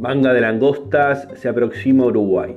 Manga de langostas se aproxima a Uruguay.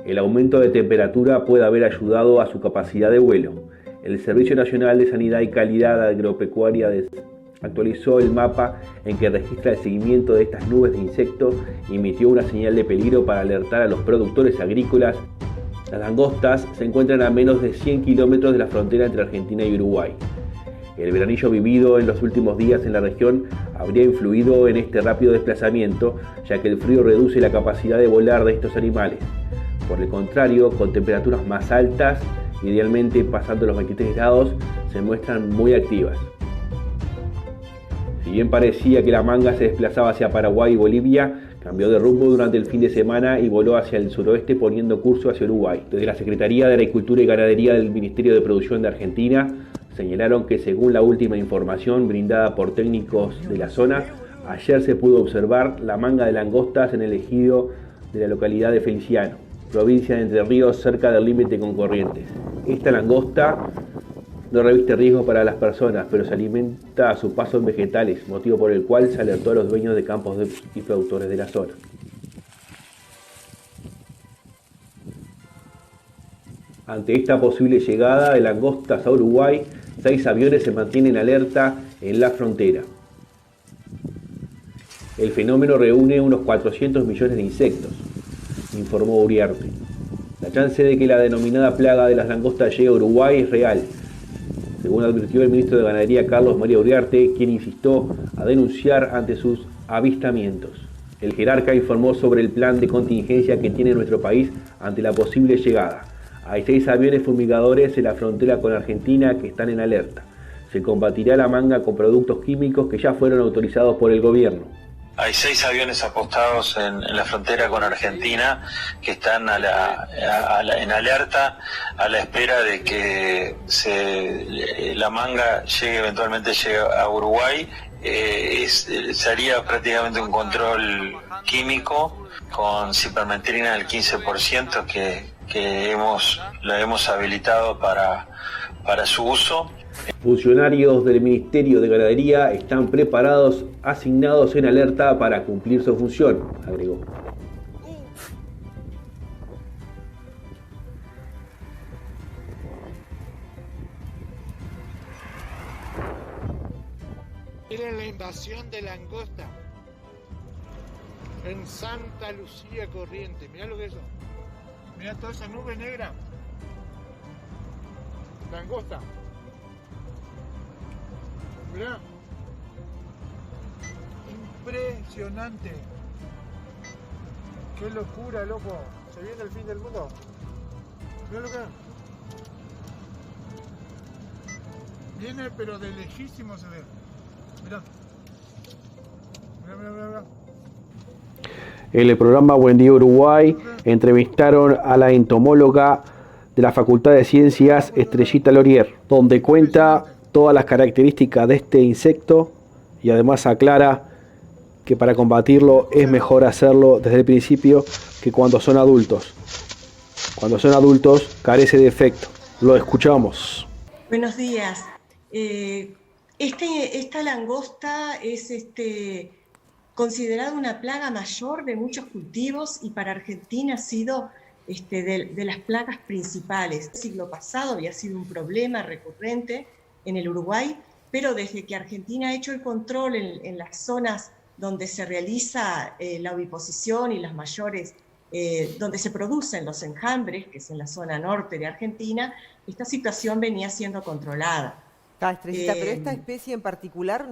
El aumento de temperatura puede haber ayudado a su capacidad de vuelo. El Servicio Nacional de Sanidad y Calidad Agropecuaria actualizó el mapa en que registra el seguimiento de estas nubes de insectos y emitió una señal de peligro para alertar a los productores agrícolas. Las langostas se encuentran a menos de 100 kilómetros de la frontera entre Argentina y Uruguay. El veranillo vivido en los últimos días en la región habría influido en este rápido desplazamiento, ya que el frío reduce la capacidad de volar de estos animales. Por el contrario, con temperaturas más altas, idealmente pasando los 23 grados, se muestran muy activas. Si bien parecía que la manga se desplazaba hacia Paraguay y Bolivia, cambió de rumbo durante el fin de semana y voló hacia el suroeste poniendo curso hacia Uruguay. Desde la Secretaría de Agricultura y Ganadería del Ministerio de Producción de Argentina, señalaron que según la última información brindada por técnicos de la zona, ayer se pudo observar la manga de langostas en el ejido de la localidad de Feliciano, provincia de Entre Ríos, cerca del límite con Corrientes. Esta langosta no reviste riesgo para las personas, pero se alimenta a su paso en vegetales, motivo por el cual se alertó a los dueños de campos y productores de la zona. Ante esta posible llegada de langostas a Uruguay, 6 aviones se mantienen alerta en la frontera. El fenómeno reúne unos 400 millones de insectos, informó Uriarte. La chance de que la denominada plaga de las langostas llegue a Uruguay es real, según advirtió el ministro de Ganadería Carlos María Uriarte, quien insistió a denunciar ante sus avistamientos. El jerarca informó sobre el plan de contingencia que tiene nuestro país ante la posible llegada. Hay 6 aviones fumigadores en la frontera con Argentina que están en alerta. Se combatirá la manga con productos químicos que ya fueron autorizados por el gobierno. Hay 6 aviones apostados en la frontera con Argentina que están en alerta a la espera de que la manga eventualmente llegue a Uruguay. Sería prácticamente un control químico con cipermetrina del 15% que la hemos habilitado para su uso. Funcionarios del Ministerio de Ganadería están preparados, asignados en alerta para cumplir su función, agregó. Miren la invasión de langosta en Santa Lucía Corrientes. Mirá lo que es eso. Mirá toda esa nube negra. Langosta. Mirá. Impresionante. Qué locura, loco. ¿Se viene el fin del mundo? Mirá lo que es. Viene pero de lejísimo se ve. Mirá. Mirá. En el programa Buen Día Uruguay entrevistaron a la entomóloga de la Facultad de Ciencias Estrellita Lorier, donde cuenta todas las características de este insecto y además aclara que para combatirlo es mejor hacerlo desde el principio que cuando son adultos. Cuando son adultos carece de efecto. Lo escuchamos. Buenos días. Esta langosta es considerada una plaga mayor de muchos cultivos y para Argentina ha sido de las plagas principales. El siglo pasado había sido un problema recurrente en el Uruguay, pero desde que Argentina ha hecho el control en las zonas donde se realiza la oviposición y las mayores, donde se producen los enjambres, que es en la zona norte de Argentina, esta situación venía siendo controlada. Estrellita, pero esta especie en particular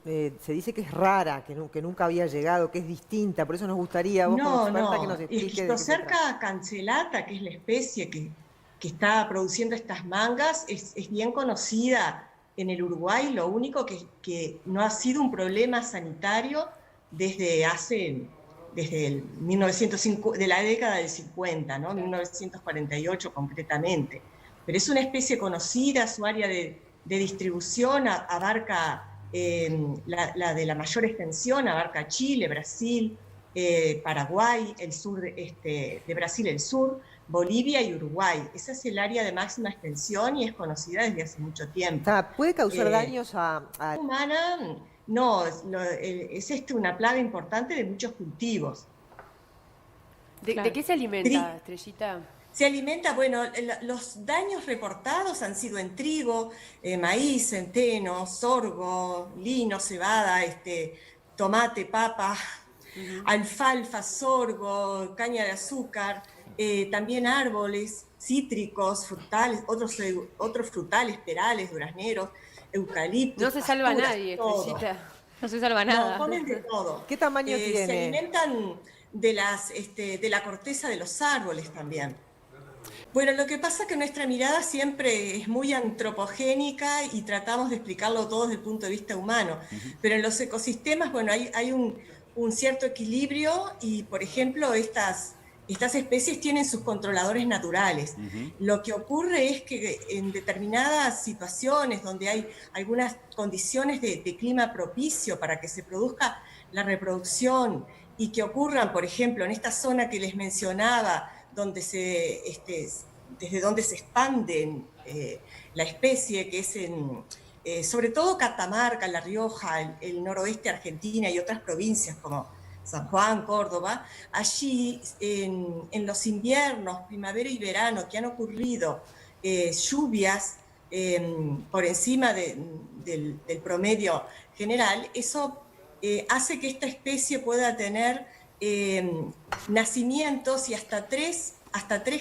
se dice que es rara, que nunca había llegado, que es distinta, por eso nos gustaría vos como experta que nos explique. Esquistocerca cancellata, que es la especie que está produciendo estas mangas, es bien conocida en el Uruguay. Lo único que no ha sido un problema sanitario desde el 1950, de la década del 50, ¿no? 1948 concretamente. Pero es una especie conocida, su área de distribución abarca la de la mayor extensión, abarca Chile, Brasil, Paraguay, el sur de Brasil, el sur, Bolivia y Uruguay. Esa es el área de máxima extensión y es conocida desde hace mucho tiempo. ¿Puede causar daños a humana? no, es una plaga importante de muchos cultivos. ¿De qué se alimenta, Estrellita? Se alimenta, bueno, los daños reportados han sido en trigo, maíz, centeno, sorgo, lino, cebada, tomate, papa, alfalfa, sorgo, caña de azúcar, también árboles cítricos, frutales, otros frutales, perales, durazneros, eucaliptos. No se salva pasturas, nadie, todo. Estrellita. No se salva nada. No, comen de todo. ¿Qué tamaño tiene? Se alimentan de la corteza de los árboles también. Bueno, lo que pasa es que nuestra mirada siempre es muy antropogénica y tratamos de explicarlo todo desde el punto de vista humano. Pero en los ecosistemas, bueno, hay un cierto equilibrio y, por ejemplo, estas especies tienen sus controladores naturales. Lo que ocurre es que en determinadas situaciones donde hay algunas condiciones de clima propicio para que se produzca la reproducción y que ocurran, por ejemplo, en esta zona que les mencionaba, donde desde donde se expande la especie, que es sobre todo Catamarca, La Rioja, el noroeste de Argentina y otras provincias como San Juan, Córdoba. Allí en los inviernos, primavera y verano que han ocurrido lluvias por encima del promedio general, eso hace que esta especie pueda tener nacimientos y hasta tres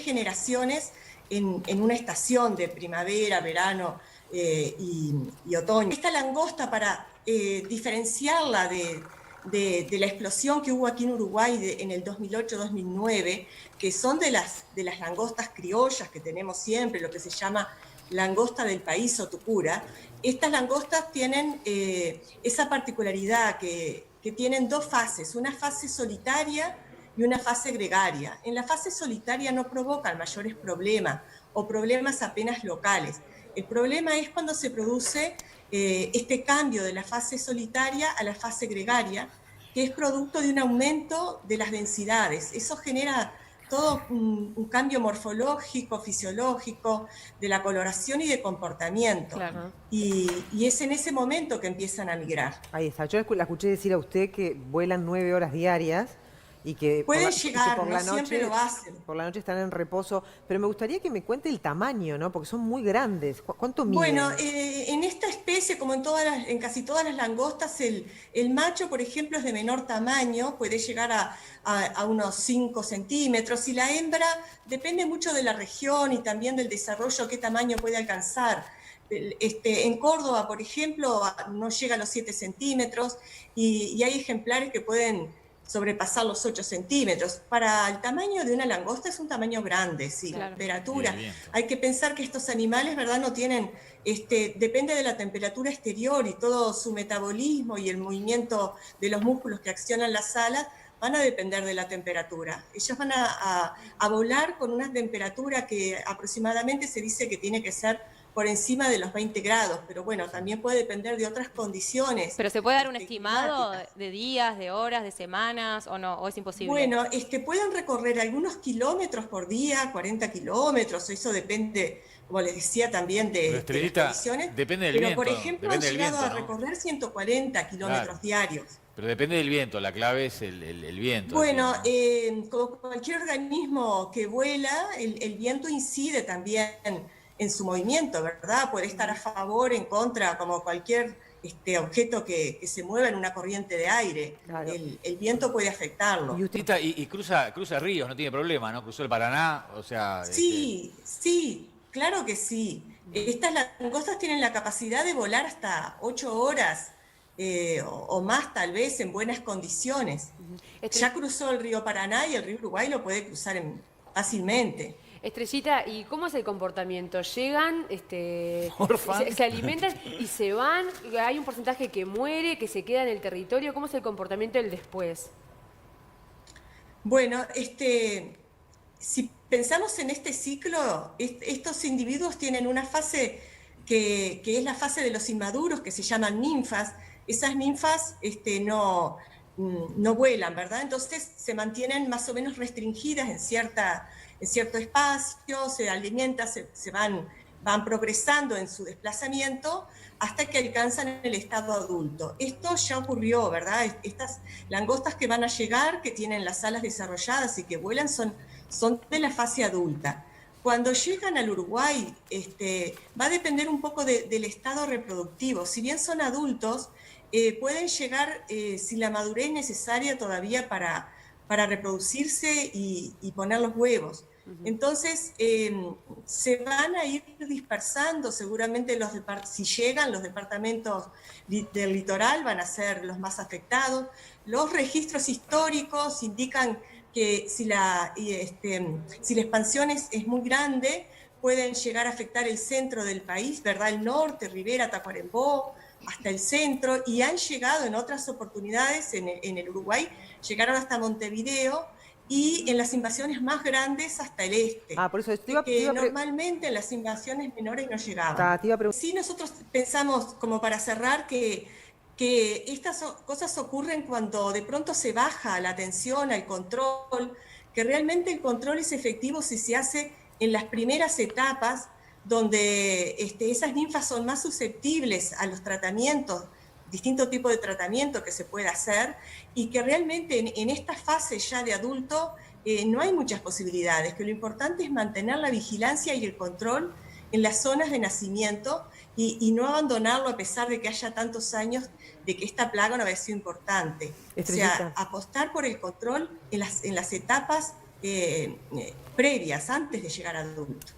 generaciones en una estación de primavera, verano y otoño. Esta langosta, para diferenciarla de la explosión que hubo aquí en Uruguay en el 2008-2009, que son de las langostas criollas que tenemos siempre, lo que se llama langosta del país o tucura, estas langostas tienen esa particularidad que tienen dos fases, una fase solitaria y una fase gregaria. En la fase solitaria no provocan mayores problemas o problemas apenas locales. El problema es cuando se produce este cambio de la fase solitaria a la fase gregaria, que es producto de un aumento de las densidades. Eso genera todo un cambio morfológico, fisiológico, de la coloración y de comportamiento. Claro. Y es en ese momento que empiezan a migrar. Ahí está. Yo la escuché decir a usted que vuelan 9 horas diarias y que pueden llegar, por la no noche, siempre lo hacen. Por la noche están en reposo. Pero me gustaría que me cuente el tamaño, ¿no? Porque son muy grandes. ¿Cuánto miden? Bueno, en esta especie, como en casi todas las langostas, el macho, por ejemplo, es de menor tamaño, puede llegar a unos 5 centímetros, y la hembra depende mucho de la región y también del desarrollo, qué tamaño puede alcanzar. En Córdoba, por ejemplo, no llega a los 7 centímetros y hay ejemplares que pueden sobrepasar los 8 centímetros. Para el tamaño de una langosta es un tamaño grande, sí, claro. Temperatura. Hay que pensar que estos animales, ¿verdad?, no tienen, depende de la temperatura exterior y todo su metabolismo y el movimiento de los músculos que accionan las alas van a depender de la temperatura. Ellos van a volar con una temperatura que aproximadamente se dice que tiene que ser por encima de los 20 grados, pero bueno, también puede depender de otras condiciones. ¿Pero se puede dar un estimado de días, de horas, de semanas o no? ¿O es imposible? Bueno, pueden recorrer algunos kilómetros por día, 40 kilómetros, eso depende, como les decía, también de las condiciones. Depende del pero viento. Por ejemplo, han llegado a recorrer 140 kilómetros diarios. Pero depende del viento, la clave es el viento. Bueno, como cualquier organismo que vuela, el viento incide también en su movimiento, ¿verdad? Puede estar a favor, en contra, como cualquier objeto que se mueva en una corriente de aire. Claro. El viento puede afectarlo. Y cruza ríos, no tiene problema, ¿no? Cruzó el Paraná, o sea... Sí, sí, claro que sí. Estas langostas tienen la capacidad de volar hasta 8 horas o más, tal vez, en buenas condiciones. Ya cruzó el río Paraná y el río Uruguay lo puede cruzar fácilmente. Estrellita, ¿y cómo es el comportamiento? ¿Llegan, se alimentan y se van? ¿Hay un porcentaje que muere, que se queda en el territorio? ¿Cómo es el comportamiento del después? Bueno, si pensamos en este ciclo, estos individuos tienen una fase que es la fase de los inmaduros, que se llaman ninfas. Esas ninfas no vuelan, ¿verdad? Entonces se mantienen más o menos restringidas en cierto espacio, se alimentan, se van van progresando en su desplazamiento hasta que alcanzan el estado adulto. Esto ya ocurrió, ¿verdad? Estas langostas que van a llegar, que tienen las alas desarrolladas y que vuelan, son de la fase adulta. Cuando llegan al Uruguay, va a depender un poco del estado reproductivo. Si bien son adultos, pueden llegar sin la madurez necesaria todavía para reproducirse y poner los huevos. Entonces, se van a ir dispersando, seguramente si llegan los departamentos del litoral van a ser los más afectados. Los registros históricos indican que si la expansión es muy grande, pueden llegar a afectar el centro del país, ¿verdad? El norte, Rivera, Tacuarembó, hasta el centro, y han llegado en otras oportunidades en el Uruguay, llegaron hasta Montevideo, y en las invasiones más grandes hasta el este. Por eso normalmente en las invasiones menores no llegaban. Sí, nosotros pensamos, como para cerrar, que estas cosas ocurren cuando de pronto se baja la atención al control, que realmente el control es efectivo si se hace en las primeras etapas, donde esas ninfas son más susceptibles a los tratamientos, distintos tipos de tratamiento que se puede hacer, y que realmente en esta fase ya de adulto no hay muchas posibilidades, que lo importante es mantener la vigilancia y el control en las zonas de nacimiento y no abandonarlo a pesar de que haya tantos años de que esta plaga no había sido importante. O sea, apostar por el control en las etapas previas, antes de llegar a adulto.